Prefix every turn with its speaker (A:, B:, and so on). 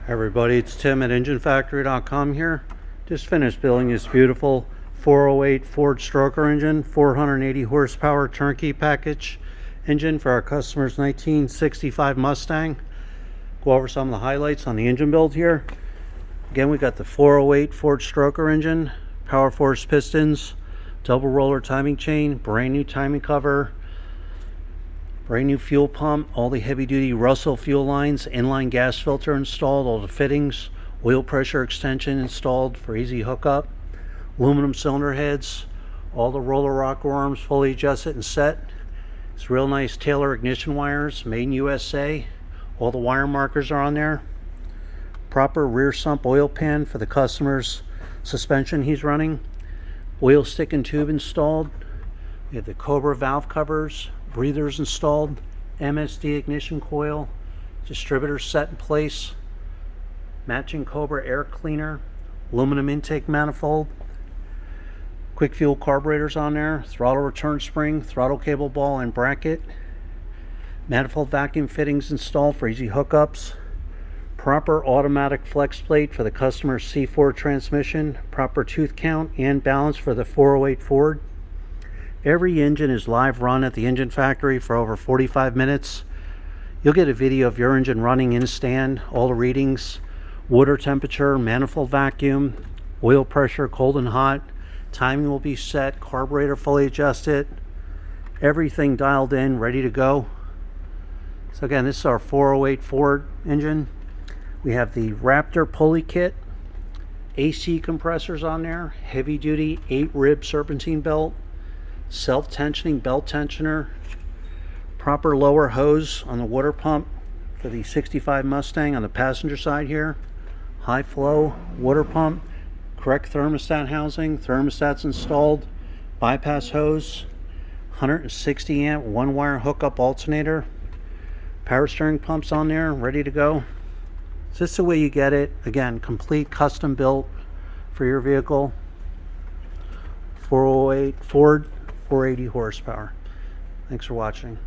A: Hi everybody, it's Tim at enginefactory.com here. Just finished building this beautiful 408 Ford stroker engine, 480 horsepower turnkey package engine for our customer's 1965 Mustang. Go over some of the highlights on the engine build here. Again, we got the 408 Ford stroker engine, power force pistons, double roller timing chain, brand new timing cover, brand new fuel pump, all the heavy duty Russell fuel lines, inline gas filter installed, all the fittings, oil pressure extension installed for easy hookup, aluminum cylinder heads, all the roller rocker arms fully adjusted and set. It's real nice Taylor ignition wires, made in USA. All the wire markers are on there. Proper rear sump oil pan for the customer's suspension he's running. Oil stick and tube installed. We have the Cobra valve covers, breathers installed, MSD ignition coil, distributor set in place, matching Cobra air cleaner, aluminum intake manifold, quick fuel carburetors on there, throttle return spring, throttle cable ball and bracket, manifold vacuum fittings installed for easy hookups, proper automatic flex plate for the customer's C4 transmission, proper tooth count and balance for the 408 Ford. Every engine is live run at the engine factory for over 45 minutes. You'll get a video of your engine running in stand, all the readings, water temperature, manifold vacuum, oil pressure, cold and hot, timing will be set, carburetor fully adjusted, everything dialed in, ready to go. So again, this is our 408 Ford engine. We have the Raptor pulley kit, AC compressors on there, heavy duty 8-rib serpentine belt, self-tensioning belt tensioner, proper lower hose on the water pump for the 65 Mustang on the passenger side here, high flow water pump, correct thermostat housing, thermostats installed, bypass hose, 160 amp 1-wire hookup alternator, power steering pumps on there, ready to go. So this is the way you get it. Again, complete custom built for your vehicle. 408 Ford, 480 horsepower. Thanks for watching.